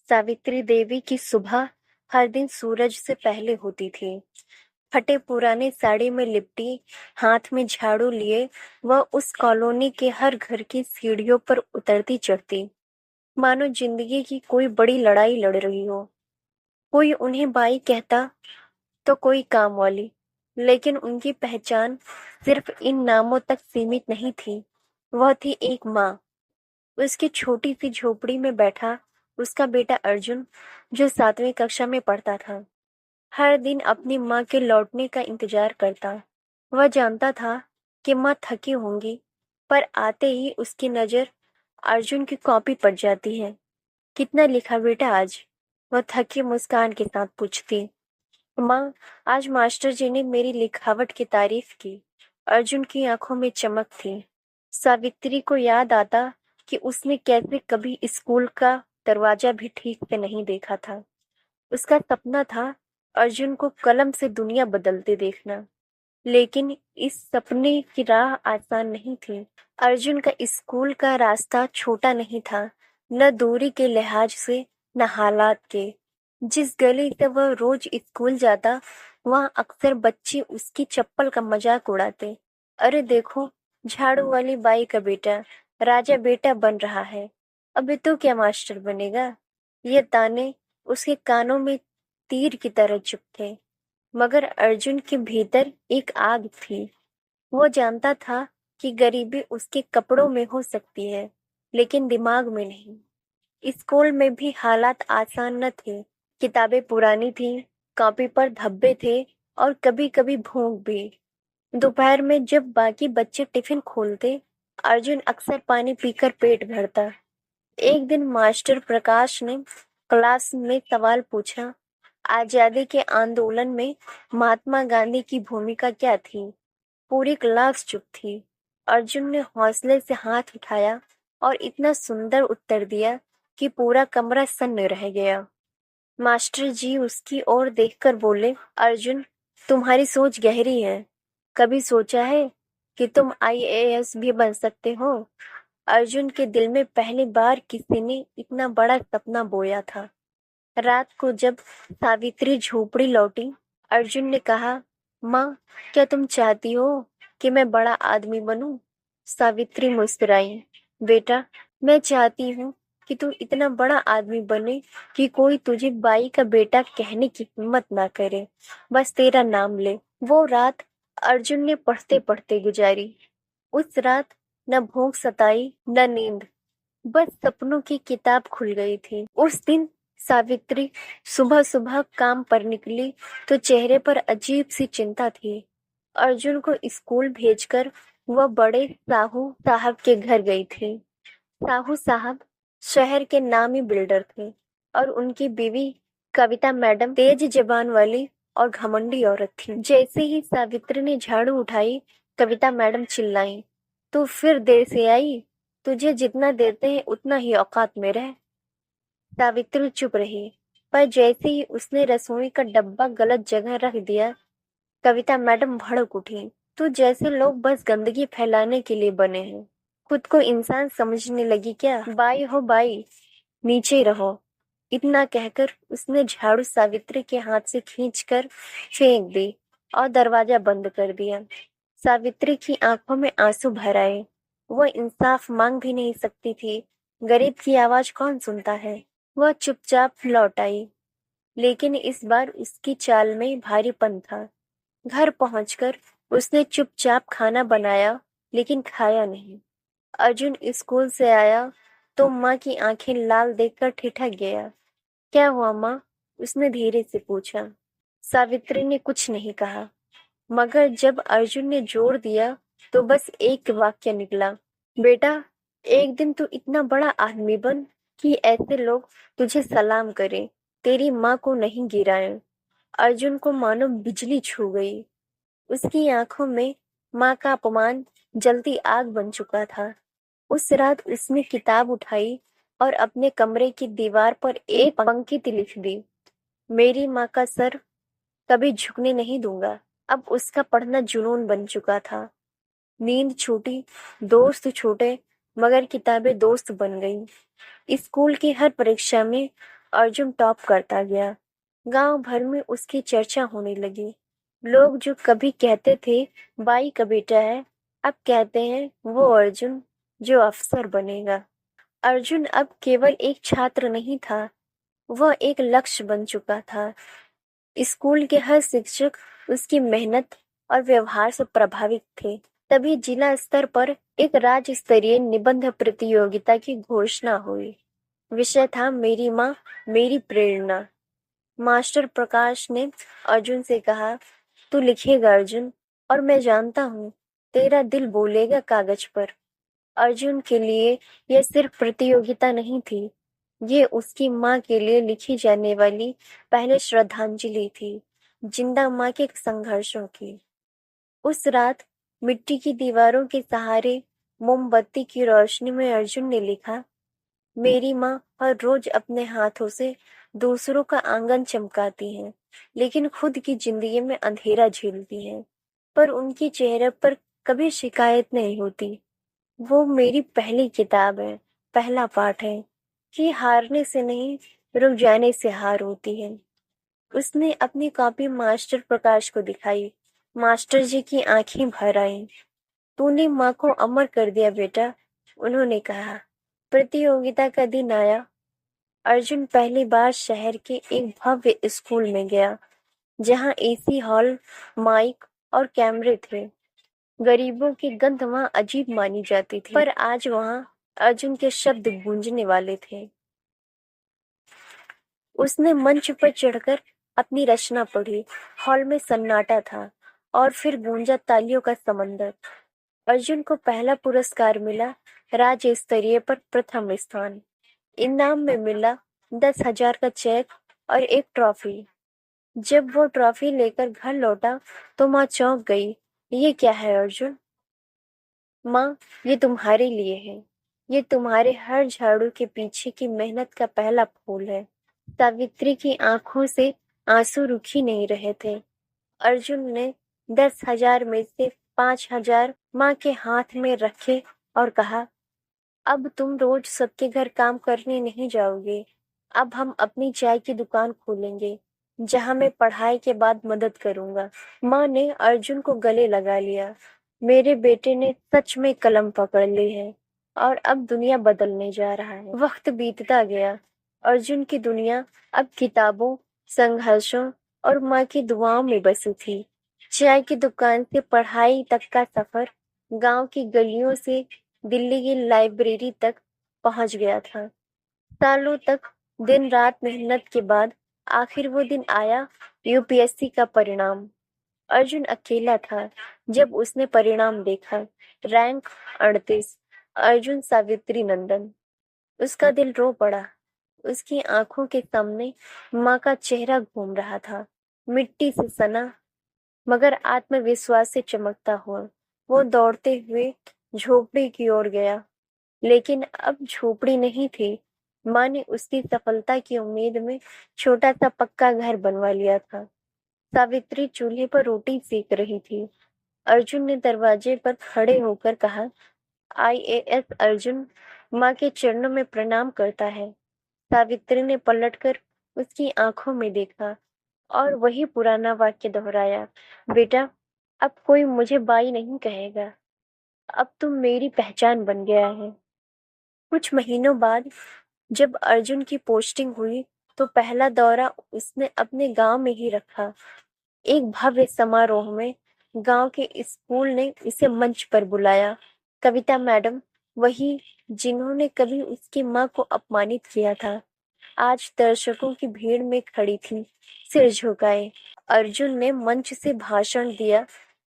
सावित्री देवी की सुबह हर दिन सूरज से पहले होती थी। फटे पुराने साड़ी में लिपटी, हाथ में झाड़ू लिए वह उस कॉलोनी के हर घर की सीढ़ियों पर उतरती चढ़ती, मानो जिंदगी की कोई बड़ी लड़ाई लड़ रही हो। कोई उन्हें बाई कहता तो कोई काम वाली, लेकिन उनकी पहचान सिर्फ इन नामों तक सीमित नहीं थी। वह थी एक माँ। उसकी छोटी सी झोपड़ी में बैठा उसका बेटा अर्जुन, जो 7वीं कक्षा में पढ़ता था, हर दिन अपनी माँ के लौटने का इंतजार करता। वह जानता था कि माँ थकी होंगी, पर आते ही उसकी नजर अर्जुन की कॉपी पड़ जाती है। कितना लिखा बेटा आज? वह थकी मुस्कान के साथ पूछती। माँ, आज मास्टर जी ने मेरी लिखावट की तारीफ की। अर्जुन की आंखों में चमक थी। सावित्री को याद आता कि उसने कैसे कभी स्कूल का दरवाजा भी ठीक से नहीं देखा था। उसका सपना था अर्जुन को कलम से दुनिया बदलते देखना, लेकिन इस सपने की राह आसान नहीं थी। अर्जुन का स्कूल का रास्ता छोटा नहीं था, न दूरी के लिहाज से न हालात के। जिस गली से वह रोज स्कूल जाता, वहां अक्सर बच्चे उसकी चप्पल का मजाक उड़ाते। अरे देखो, झाड़ू वाली बाई का बेटा राजा बेटा बन रहा है। अबे तू क्या मास्टर बनेगा? ये ताने उसके कानों में तीर की तरह चुभते। मगर अर्जुन के भीतर एक आग थी। वो जानता था कि गरीबी उसके कपड़ों में हो सकती है, लेकिन दिमाग में नहीं। स्कूल में भी हालात आसान न थे। किताबें पुरानी थीं, कॉपी पर धब्बे थे और कभी कभी भूख भी। दोपहर में जब बाकी बच्चे टिफिन खोलते, अर्जुन अक्सर पानी पीकर पेट भरता। एक दिन मास्टर प्रकाश ने क्लास में सवाल पूछा, आजादी के आंदोलन में महात्मा गांधी की भूमिका क्या थी? पूरी क्लास चुप थी। अर्जुन ने हौसले से हाथ उठाया और इतना सुंदर उत्तर दिया कि पूरा कमरा सन्न रह गया। मास्टर जी उसकी ओर देखकर बोले, अर्जुन, तुम्हारी सोच गहरी है। कभी सोचा है कि तुम आईएएस भी बन सकते हो? अर्जुन के दिल में पहली बार किसी ने इतना बड़ा सपना बोया था। रात को जब सावित्री झोपड़ी लौटी, अर्जुन ने कहा, माँ, क्या तुम चाहती हो कि मैं बड़ा आदमी बनूं? सावित्री मुस्कुराई। बेटा, मैं चाहती हूँ कि तू इतना बड़ा आदमी बने कि कोई तुझे बाई का बेटा कहने की हिम्मत ना करे, बस तेरा नाम ले। वो रात अर्जुन ने पढ़ते पढ़ते गुजारी। उस रात न भूख सताई न नींद, बस सपनों की किताब खुल गई थी। उस दिन सावित्री सुबह सुबह काम पर निकली तो चेहरे पर अजीब सी चिंता थी। अर्जुन को स्कूल भेजकर वह बड़े साहू साहब के घर गई थी। साहू साहब शहर के नामी बिल्डर थे और उनकी बीवी कविता मैडम तेज जबान वाली और घमंडी औरत थी। जैसे ही सावित्री ने झाड़ू उठाई, कविता मैडम चिल्लाई, तू फिर देर से आई? तुझे जितना देते हैं उतना ही औकात में रह। सावित्री चुप रही, पर जैसे ही उसने रसोई का डब्बा गलत जगह रख दिया, कविता मैडम भड़क उठी। तो जैसे लोग बस गंदगी फैलाने के लिए बने हैं। खुद को इंसान समझने लगी क्या? बाई हो बाई, नीचे रहो। इतना कहकर उसने झाड़ू सावित्री के हाथ से खींचकर फेंक दी और दरवाजा बंद कर दिया। सावित्री की आंखों में आंसू भर आए। वह इंसाफ मांग भी नहीं सकती थी। गरीब की आवाज कौन सुनता है? वह चुपचाप लौट आई, लेकिन इस बार उसकी चाल में भारीपन था। घर पहुंचकर उसने चुपचाप खाना बनाया, लेकिन खाया नहीं। अर्जुन स्कूल से आया तो माँ की आंखें लाल देखकर ठिठक गया। क्या हुआ माँ? उसने धीरे से पूछा। सावित्री ने कुछ नहीं कहा, मगर जब अर्जुन ने जोर दिया तो बस एक वाक्य निकला, बेटा, एक दिन तू इतना बड़ा आदमी बन कि ऐसे लोग तुझे सलाम करें, तेरी माँ को नहीं गिराएं। अर्जुन को मानो बिजली छू गई। उसकी आंखों में माँ का अपमान जलती आग बन चुका था। उस रात उसने किताब उठाई और अपने कमरे की दीवार पर एक पंक्ति लिख दी, मेरी माँ का सर कभी झुकने नहीं दूंगा। अब उसका पढ़ना जुनून बन चुका था। नींद छूटी, दोस्त छूटे, मगर किताबें दोस्त बन गईं। स्कूल की हर परीक्षा में अर्जुन टॉप करता गया। गांव भर में उसकी चर्चा होने लगी। लोग जो कभी कहते थे बाई का बेटा है, अब कहते हैं वो अर्जुन जो अफसर बनेगा। अर्जुन अब केवल एक छात्र नहीं था, वह एक लक्ष्य बन चुका था। स्कूल के हर शिक्षक उसकी मेहनत और व्यवहार से प्रभावित थे। तभी जिला स्तर पर एक राज्य स्तरीय निबंध प्रतियोगिता की घोषणा हुई। विषय था मेरी माँ मेरी प्रेरणा। मास्टर प्रकाश ने अर्जुन से कहा, तू लिखेगा अर्जुन, और मैं जानता हूँ तेरा दिल बोलेगा कागज पर। अर्जुन के लिए यह सिर्फ प्रतियोगिता नहीं थी, ये उसकी माँ के लिए लिखी जाने वाली पहले श्रद्धांजलि थी, जिंदा माँ के संघर्षों की। उस रात मिट्टी की दीवारों के सहारे मोमबत्ती की रोशनी में अर्जुन ने लिखा, मेरी माँ हर रोज अपने हाथों से दूसरों का आंगन चमकाती हैं, लेकिन खुद की जिंदगी में अंधेरा झेलती हैं, पर उनके चेहरे पर कभी शिकायत नहीं होती। वो मेरी पहली किताब है, पहला पाठ है कि हारने से नहीं, रुक जाने से हार होती है। उसने अपनी कॉपी मास्टर प्रकाश को दिखाई। मास्टर जी की आंखें भर आईं। तूने माँ को अमर कर दिया बेटा, उन्होंने कहा। प्रतियोगिता का दिन आया। अर्जुन पहली बार शहर के एक भव्य स्कूल में गया, जहाँ एसी हॉल, माइक और कैमरे थे। गरीबों की गंध वहां अजीब मानी जाती थी, पर आज वहां अर्जुन के शब्द गूंजने वाले थे। उसने मंच पर चढ़कर अपनी रचना पढ़ी। हॉल में सन्नाटा था और फिर गूंजा तालियों का समंदर। अर्जुन को पहला पुरस्कार मिला, राज्य स्तरीय पर प्रथम स्थान। इनाम में मिला 10,000 का चेक और एक ट्रॉफी। जब वो ट्रॉफी लेकर घर लौटा तो माँ चौंक गई। ये क्या है अर्जुन? माँ, ये तुम्हारे लिए है। ये तुम्हारे हर झाड़ू के पीछे की मेहनत का पहला फूल है। सावित्री की आंखों से आंसू रुक ही नहीं रहे थे। अर्जुन ने 10,000 में से 5,000 माँ के हाथ में रखे और कहा, अब तुम रोज सबके घर काम करने नहीं जाओगे। अब हम अपनी चाय की दुकान खोलेंगे, जहाँ मैं पढ़ाई के बाद मदद करूंगा। माँ ने अर्जुन को गले लगा लिया। मेरे बेटे ने सच में कलम पकड़ ली है और अब दुनिया बदलने जा रहा है। वक्त बीतता गया। अर्जुन की दुनिया अब किताबों, संघर्षों और माँ की दुआओं में बसी थी। चाय की दुकान से पढ़ाई तक का सफर गांव की गलियों से दिल्ली की लाइब्रेरी तक पहुंच गया था। सालों तक दिन रात मेहनत के बाद आखिर वो दिन आया, यूपीएससी का परिणाम। अर्जुन अकेला था जब उसने परिणाम देखा। रैंक 38, अर्जुन सावित्री नंदन। उसका दिल रो पड़ा। उसकी आंखों के सामने माँ का चेहरा घूम रहा था, मिट्टी से सना मगर आत्मविश्वास से चमकता हुआ। वो दौड़ते हुए झोपड़ी की ओर गया, लेकिन अब झोपड़ी नहीं थी। माँ ने उसकी सफलता की उम्मीद में छोटा सा पक्का घर बनवा लिया था। सावित्री चूल्हे पर रोटी सेक रही थी। अर्जुन ने दरवाजे पर खड़े होकर कहा, आईएएस अर्जुन माँ के चरणों में प्रणाम करता है। सावित्री ने पलटकर उसकी आंखों में देखा और वही पुराना वाक्य दोहराया, बेटा, अब कोई मुझे बाई नहीं कहेगा, अब तुम मेरी पहचान बन गया है। कुछ महीनों बाद जब अर्जुन की पोस्टिंग हुई तो पहला दौरा उसने अपने गांव में ही रखा। एक भव्य समारोह में गांव के स्कूल ने उसे मंच पर बुलाया। कविता मैडम, वही जिन्होंने कभी उसकी माँ को अपमानित किया था, आज दर्शकों की भीड़ में खड़ी थी, सिर झुकाए। अर्जुन ने मंच से भाषण दिया,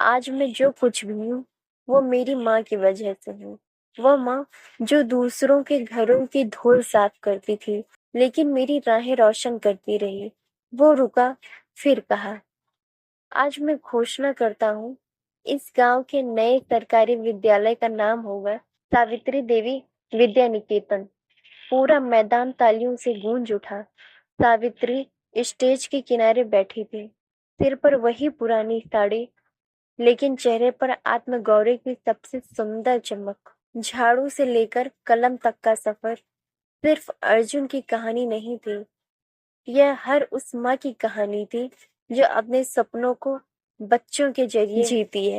आज मैं जो कुछ भी हूँ वो मेरी माँ की वजह से हूँ। वह माँ जो दूसरों के घरों की धूल साफ करती थी, लेकिन मेरी राहें रोशन करती रही। वो रुका, फिर कहा, आज मैं घोषणा करता हूँ, इस गांव के नए सरकारी विद्यालय का नाम होगा सावित्री देवी विद्या निकेतन। पूरा मैदान तालियों से गूंज उठा। सावित्री स्टेज के किनारे बैठी थी, सिर पर वही पुरानी साड़ी, लेकिन चेहरे पर आत्मगौरव की सबसे सुंदर चमक। झाड़ू से लेकर कलम तक का सफर सिर्फ अर्जुन की कहानी नहीं थी, यह हर उस माँ की कहानी थी जो अपने सपनों को बच्चों के जरिए जीती है।